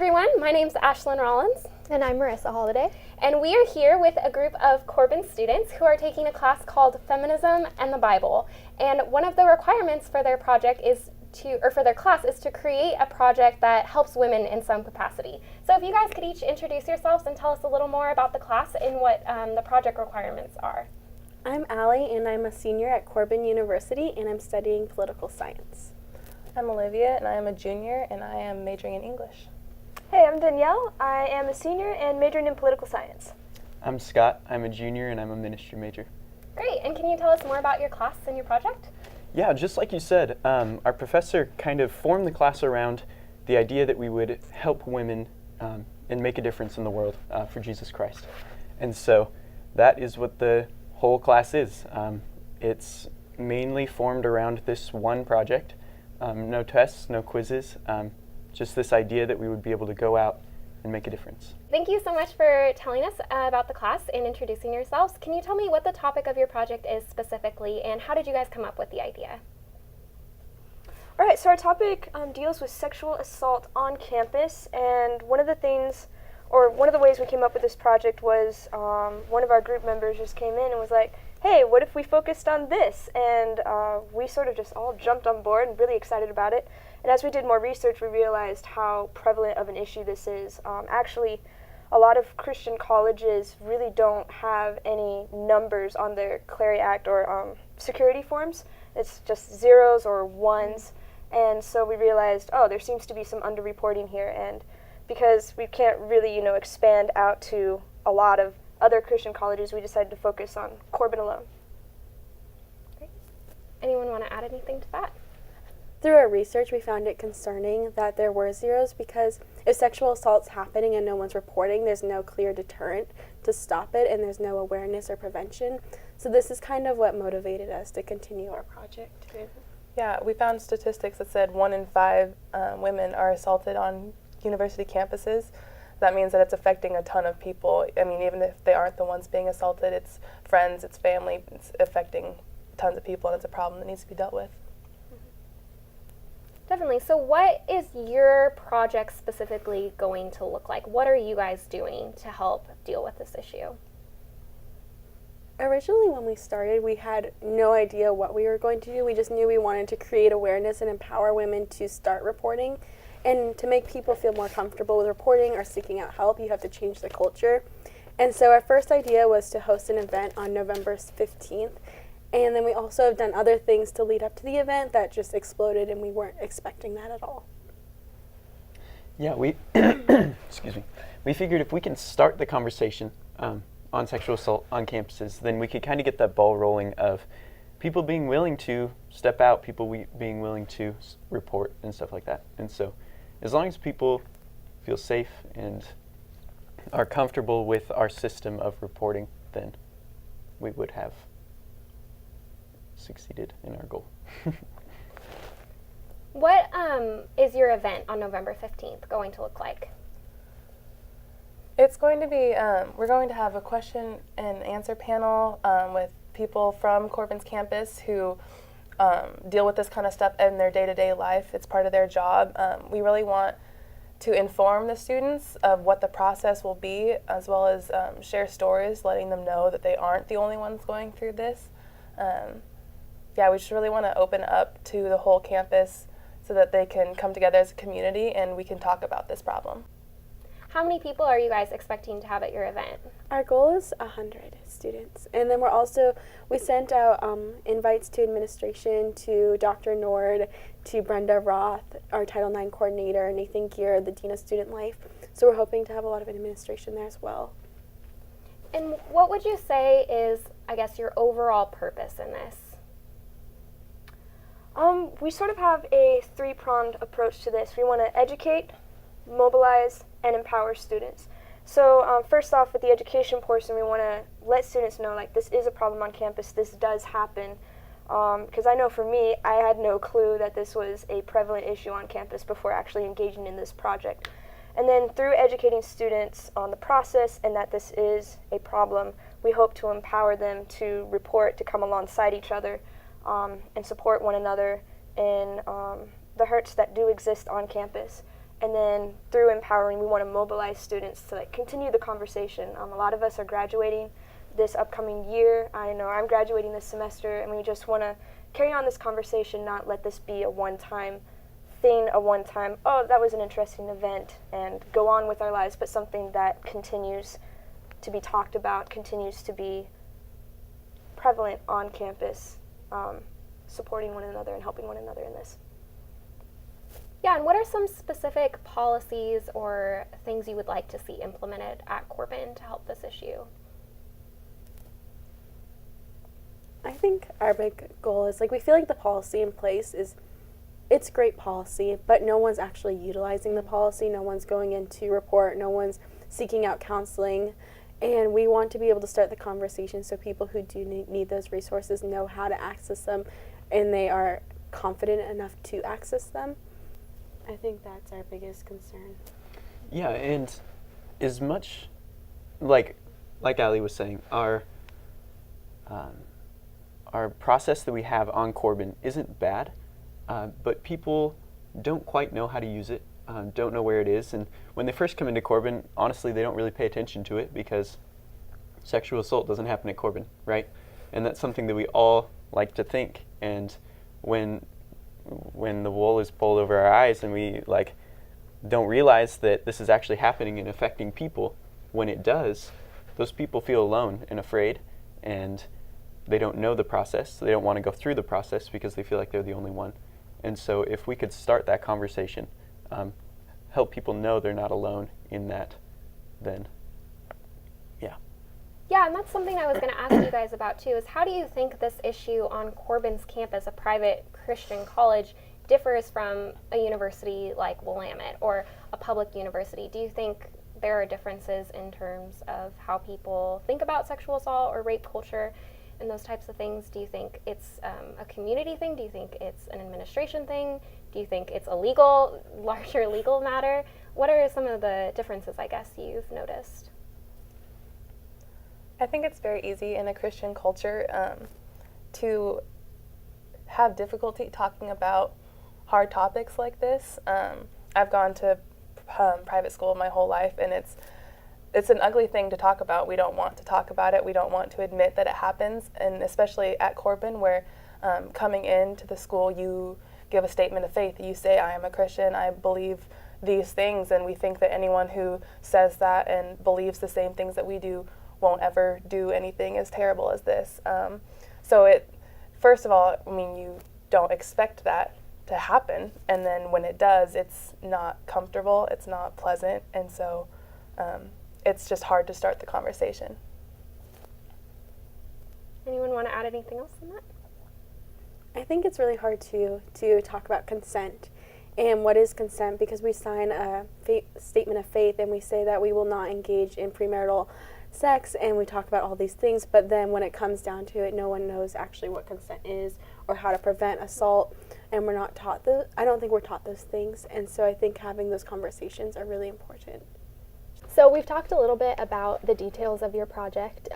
everyone, my name's Ashlyn Rollins. And I'm Merissa, Holliday. And we are here with a group of Corban students who are taking a class called Feminism and the Bible. And one of the requirements for their project for their class is to create a project that helps women in some capacity. So if you guys could each introduce yourselves and tell us a little more about the class and what the project requirements are. I'm Allie, and I'm a senior at Corban University, and I'm studying political science. I'm Olivia, and I am a junior, and I am majoring in English. Hey, I'm Danielle. I am a senior and majoring in political science. I'm Scott. I'm a junior, and I'm a ministry major. Great, and can you tell us more about your class and your project? Yeah, just like you said, our professor kind of formed the class around the idea that we would help women and make a difference in the world for Jesus Christ. And so that is what the whole class is. It's mainly formed around this one project. No tests, no quizzes, just this idea that we would be able to go out and make a difference. Thank you so much for telling us about the class and introducing yourselves. Can you tell me what the topic of your project is specifically, and how did you guys come up with the idea? All right, so our topic deals with sexual assault on campus, and one of the ways we came up with this project was one of our group members just came in and was like, hey, what if we focused on this? And we sort of just all jumped on board and really excited about it. And as we did more research, we realized how prevalent of an issue this is. Actually, a lot of Christian colleges really don't have any numbers on their Clery Act or security forms. It's just zeros or ones. And so we realized, there seems to be some underreporting here. And because we can't really, expand out to a lot of other Christian colleges, we decided to focus on Corban alone. Great. Anyone want to add anything to that? Through our research, we found it concerning that there were zeros because if sexual assault's happening and no one's reporting, there's no clear deterrent to stop it, and there's no awareness or prevention. So this is kind of what motivated us to continue our project. Yeah, we found statistics that said 1 in 5 women are assaulted on university campuses. That means that it's affecting a ton of people. I mean, even if they aren't the ones being assaulted, it's friends, it's family, it's affecting tons of people, and it's a problem that needs to be dealt with. Definitely. So what is your project specifically going to look like? What are you guys doing to help deal with this issue? Originally, when we started, we had no idea what we were going to do. We just knew we wanted to create awareness and empower women to start reporting. And to make people feel more comfortable with reporting or seeking out help, you have to change the culture. And so our first idea was to host an event on November 15th. And then we also have done other things to lead up to the event that just exploded, and we weren't expecting that at all. Yeah, excuse me. We figured if we can start the conversation on sexual assault on campuses, then we could kind of get that ball rolling of people being willing to step out, people being willing to report and stuff like that. And so as long as people feel safe and are comfortable with our system of reporting, then we would have succeeded in our goal. What is your event on November 15th going to look like? It's going to be, we're going to have a question and answer panel with people from Corban's campus who deal with this kind of stuff in their day-to-day life. It's part of their job. We really want to inform the students of what the process will be, as well as share stories, letting them know that they aren't the only ones going through this. We just really want to open up to the whole campus so that they can come together as a community and we can talk about this problem. How many people are you guys expecting to have at your event? Our goal is 100 students. And then we sent out invites to administration, to Dr. Nord, to Brenda Roth, our Title IX coordinator, Nathan Gear, the Dean of Student Life. So we're hoping to have a lot of administration there as well. And what would you say is, your overall purpose in this? We sort of have a 3-pronged approach to this. We want to educate, mobilize, and empower students. So first off, with the education portion, we want to let students know, this is a problem on campus, this does happen. Because I know for me, I had no clue that this was a prevalent issue on campus before actually engaging in this project. And then through educating students on the process and that this is a problem, we hope to empower them to report, to come alongside each other, and support one another in the hurts that do exist on campus. And then through empowering, we want to mobilize students to like continue the conversation. A lot of us are graduating this upcoming year. I know I'm graduating this semester, and we just want to carry on this conversation, not let this be a one-time thing, oh, that was an interesting event, and go on with our lives, but something that continues to be talked about, continues to be prevalent on campus, supporting one another and helping one another in this. Yeah, and what are some specific policies or things you would like to see implemented at Corban to help this issue? I think our big goal is, like, we feel like the policy in place it's great policy, but no one's actually utilizing the policy. No one's going in to report. No one's seeking out counseling. And we want to be able to start the conversation so people who do need those resources know how to access them, and they are confident enough to access them. I think that's our biggest concern. Yeah, and as much like Ali was saying, our process that we have on Corban isn't bad, but people don't quite know how to use it, don't know where it is, and when they first come into Corban, honestly, they don't really pay attention to it because sexual assault doesn't happen at Corban, right? And that's something that we all like to think, and when the wool is pulled over our eyes and we don't realize that this is actually happening and affecting people, when it does, those people feel alone and afraid, and they don't know the process. They don't want to go through the process because they feel like they're the only one. And so if we could start that conversation, help people know they're not alone in that, then yeah. Yeah, and that's something I was going to ask you guys about too, is how do you think this issue on Corban's campus, a private Christian college, differs from a university like Willamette or a public university? Do you think there are differences in terms of how people think about sexual assault or rape culture and those types of things? Do you think it's a community thing? Do you think it's an administration thing? Do you think it's a larger legal matter? What are some of the differences, I guess, you've noticed? I think it's very easy in a Christian culture to have difficulty talking about hard topics like this. I've gone to private school my whole life, and it's an ugly thing to talk about. We don't want to talk about it. We don't want to admit that it happens, and especially at Corban, where coming into the school, you give a statement of faith. You say, I am a Christian, I believe these things, and we think that anyone who says that and believes the same things that we do won't ever do anything as terrible as this. First of all, I mean, you don't expect that to happen, and then when it does, it's not comfortable, it's not pleasant, and so it's just hard to start the conversation. Anyone want to add anything else on that? I think it's really hard to talk about consent and what is consent, because we sign a statement of faith and we say that we will not engage in premarital sex, and we talk about all these things, but then when it comes down to it, no one knows actually what consent is or how to prevent assault, and we're not taught I don't think we're taught those things, and so I think having those conversations are really important. So we've talked a little bit about the details of your project,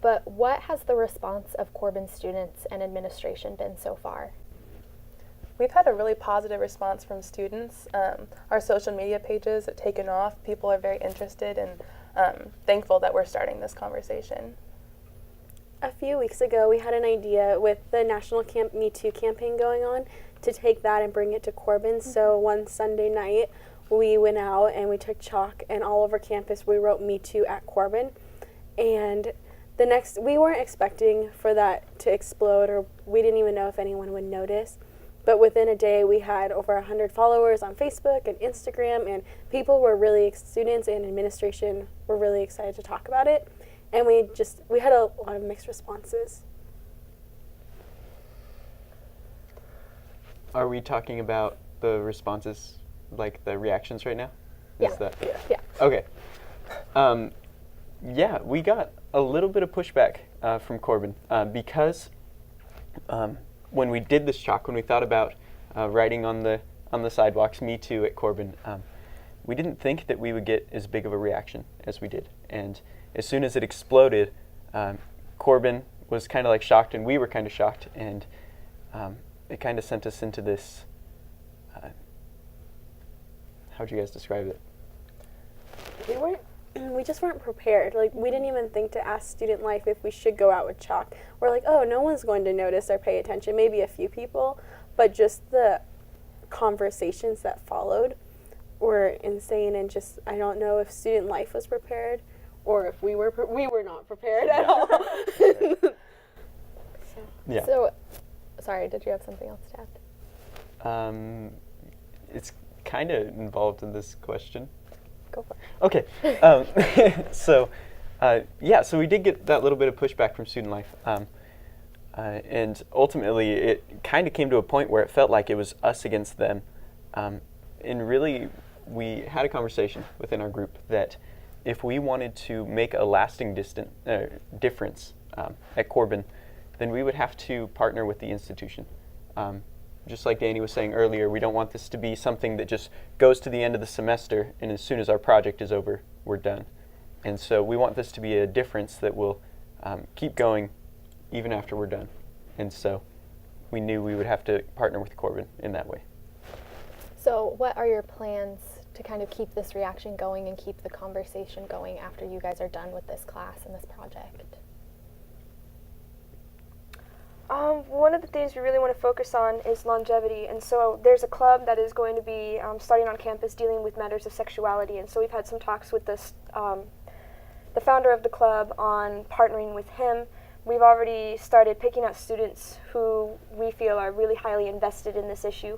but what has the response of Corban students and administration been so far? We've had a really positive response from students. Our social media pages have taken off. People are very interested and thankful that we're starting this conversation. A few weeks ago, we had an idea with the National Me Too campaign going on to take that and bring it to Corban. Mm-hmm. So one Sunday night, we went out and we took chalk, and all over campus we wrote Me Too at Corban. And we weren't expecting for that to explode, or we didn't even know if anyone would notice. But within a day, we had over 100 followers on Facebook and Instagram, and students and administration were really excited to talk about it. And we had a lot of mixed responses. Are we talking about the responses, like the reactions right now? Yeah. Yeah. Okay. Yeah, we got a little bit of pushback from Corban because when we did this chalk, when we thought about writing on the sidewalks, Me Too at Corban, we didn't think that we would get as big of a reaction as we did. And as soon as it exploded, Corban was kind of like shocked, and we were kind of shocked, and it kind of sent us into this, how'd you guys describe it? We just weren't prepared. Like, we didn't even think to ask Student Life if we should go out with chalk. We're like, oh, no one's going to notice or pay attention, maybe a few people, but just the conversations that followed were insane. And just, I don't know if Student Life was prepared or if we were not prepared at all. Yeah. So, sorry, did you have something else to add? It's kind of involved in this question. Go for it. Okay. So we did get that little bit of pushback from Student Life. And ultimately, it kind of came to a point where it felt like it was us against them. And really, we had a conversation within our group that if we wanted to make a lasting difference at Corban, then we would have to partner with the institution. Just like Danny was saying earlier, we don't want this to be something that just goes to the end of the semester and as soon as our project is over, we're done. And so we want this to be a difference that will keep going even after we're done. And so we knew we would have to partner with Corban in that way. So what are your plans to kind of keep this reaction going and keep the conversation going after you guys are done with this class and this project? One of the things we really want to focus on is longevity, and so there's a club that is going to be starting on campus dealing with matters of sexuality, and so we've had some talks with the founder of the club on partnering with him. We've already started picking out students who we feel are really highly invested in this issue,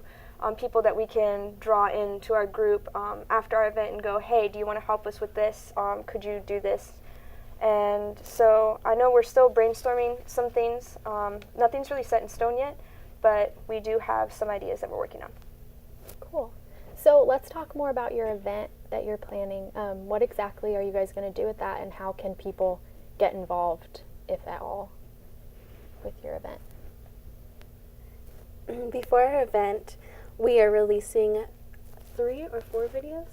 people that we can draw into our group after our event and go, hey, do you want to help us with this? Could you do this? And so I know we're still brainstorming some things. Nothing's really set in stone yet, but we do have some ideas that we're working on. Cool. So let's talk more about your event that you're planning. What exactly are you guys going to do with that, and how can people get involved, if at all, with your event? Before our event, we are releasing 3 or 4 videos?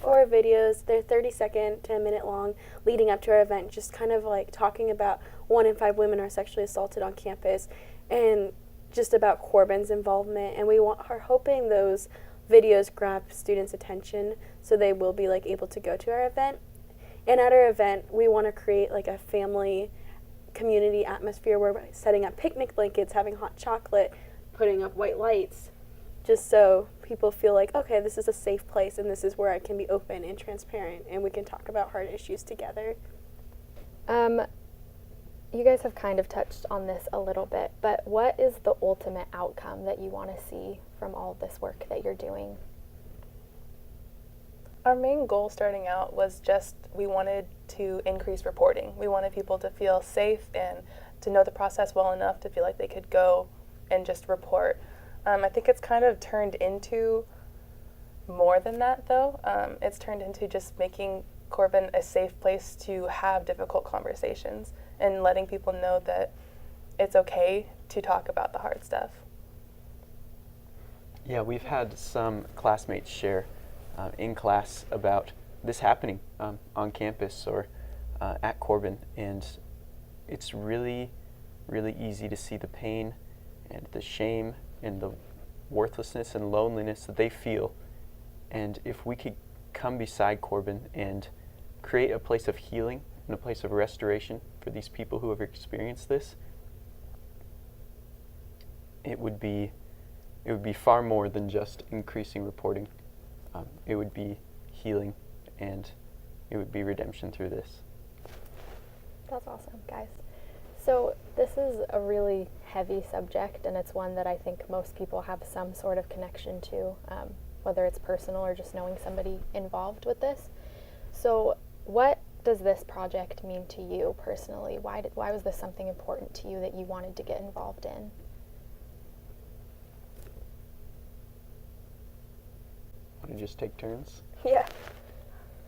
4 videos. They're 30-second to a minute long, leading up to our event, just kind of like talking about 1 in 5 women are sexually assaulted on campus, and just about Corban's involvement. And are hoping those videos grab students' attention so they will be like able to go to our event. And at our event, we want to create like a family community atmosphere where we're setting up picnic blankets, having hot chocolate, putting up white lights, just so people feel like, okay, this is a safe place and this is where I can be open and transparent and we can talk about hard issues together. You guys have kind of touched on this a little bit, but what is the ultimate outcome that you want to see from all of this work that you're doing? Our main goal starting out was just we wanted to increase reporting. We wanted people to feel safe and to know the process well enough to feel like they could go and just report. I think it's kind of turned into more than that, though. It's turned into just making Corban a safe place to have difficult conversations and letting people know that it's okay to talk about the hard stuff. Yeah, we've had some classmates share in class about this happening on campus or at Corban, and it's really, really easy to see the pain and the shame and the worthlessness and loneliness that they feel. And if we could come beside Corban and create a place of healing and a place of restoration for these people who have experienced this, it would be far more than just increasing reporting. It would be healing, and it would be redemption through this. That's awesome, guys. So this is a really heavy subject, and it's one that I think most people have some sort of connection to, whether it's personal or just knowing somebody involved with this. So what does this project mean to you personally? Why was this something important to you that you wanted to get involved in? Want to just take turns? Yeah.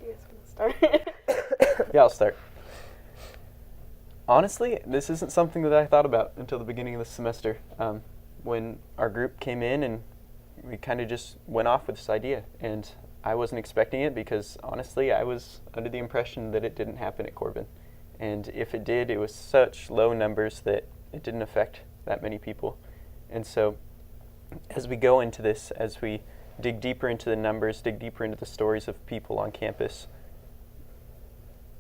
You guys want to start? Yeah, I'll start. Honestly, this isn't something that I thought about until the beginning of the semester. When our group came in and we kind of just went off with this idea, and I wasn't expecting it because honestly I was under the impression that it didn't happen at Corban, and if it did, it was such low numbers that it didn't affect that many people. And so as we go into this, as we dig deeper into the numbers, dig deeper into the stories of people on campus,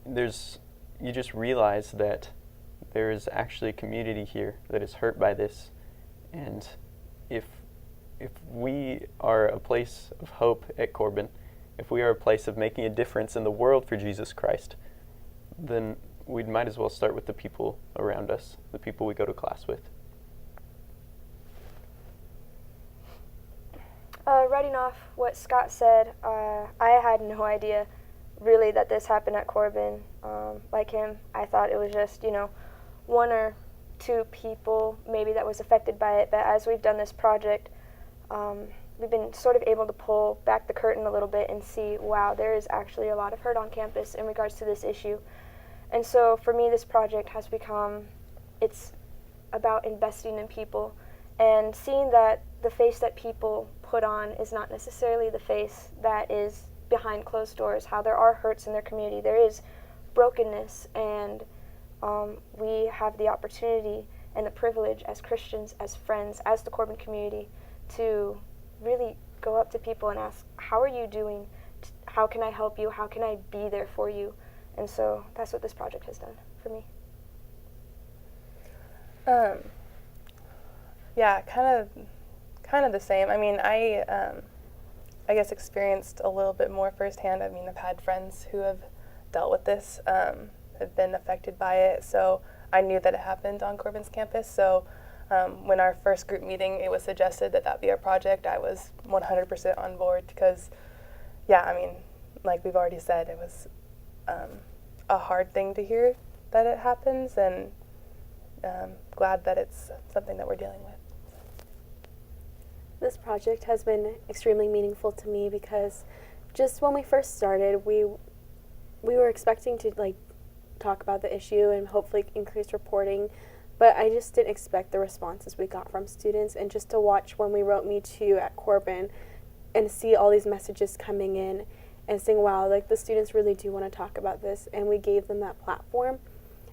you just realize that there is actually a community here that is hurt by this. And if we are a place of hope at Corban, if we are a place of making a difference in the world for Jesus Christ, then we might as well start with the people around us, the people we go to class with. Writing off what Scott said, I had no idea really that this happened at Corban. Like him, I thought it was just, one or two people maybe that was affected by it, but as we've done this project, we've been sort of able to pull back the curtain a little bit and see, wow, there is actually a lot of hurt on campus in regards to this issue. And so for me, this project has become, it's about investing in people and seeing that the face that people put on is not necessarily the face that is behind closed doors, how there are hurts in their community. There is brokenness, and we have the opportunity and the privilege as Christians, as friends, as the Corban community, to really go up to people and ask, how are you doing? How can I help you? How can I be there for you? And so that's what this project has done for me. Yeah, kind of the same. I mean, I guess experienced a little bit more firsthand. I mean, I've had friends who have dealt with this, have been affected by it, so I knew that it happened on Corban's campus. So when our first group meeting, it was suggested that that be our project, I was 100% on board because, yeah, I mean, like we've already said, it was a hard thing to hear that it happens, and glad that it's something that we're dealing with. This project has been extremely meaningful to me because just when we first started, we were expecting to talk about the issue and hopefully increase reporting, but I just didn't expect the responses we got from students. And just to watch when we wrote Me Too at Corban and see all these messages coming in and saying, wow, the students really do want to talk about this, and we gave them that platform.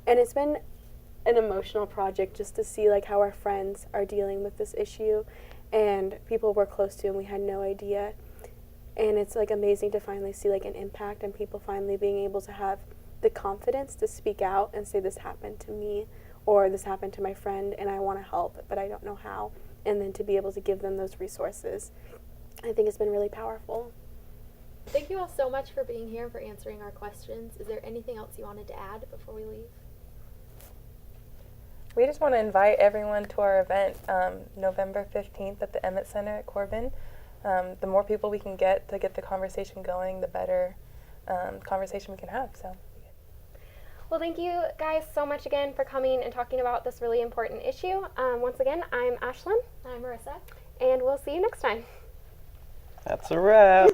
And it's been an emotional project just to see how our friends are dealing with this issue and people we're close to and we had no idea. And it's amazing to finally see an impact and people finally being able to have the confidence to speak out and say, this happened to me or this happened to my friend and I want to help but I don't know how, and then to be able to give them those resources. I think it's been really powerful. Thank you all so much for being here and for answering our questions. Is there anything else you wanted to add before we leave? We just want to invite everyone to our event November 15th at the Emmett Center at Corban. The more people we can get to get the conversation going, the better conversation we can have. So, Well, thank you guys so much again for coming and talking about this really important issue. Once again, I'm Ashlyn. I'm Merissa. And we'll see you next time. That's a wrap.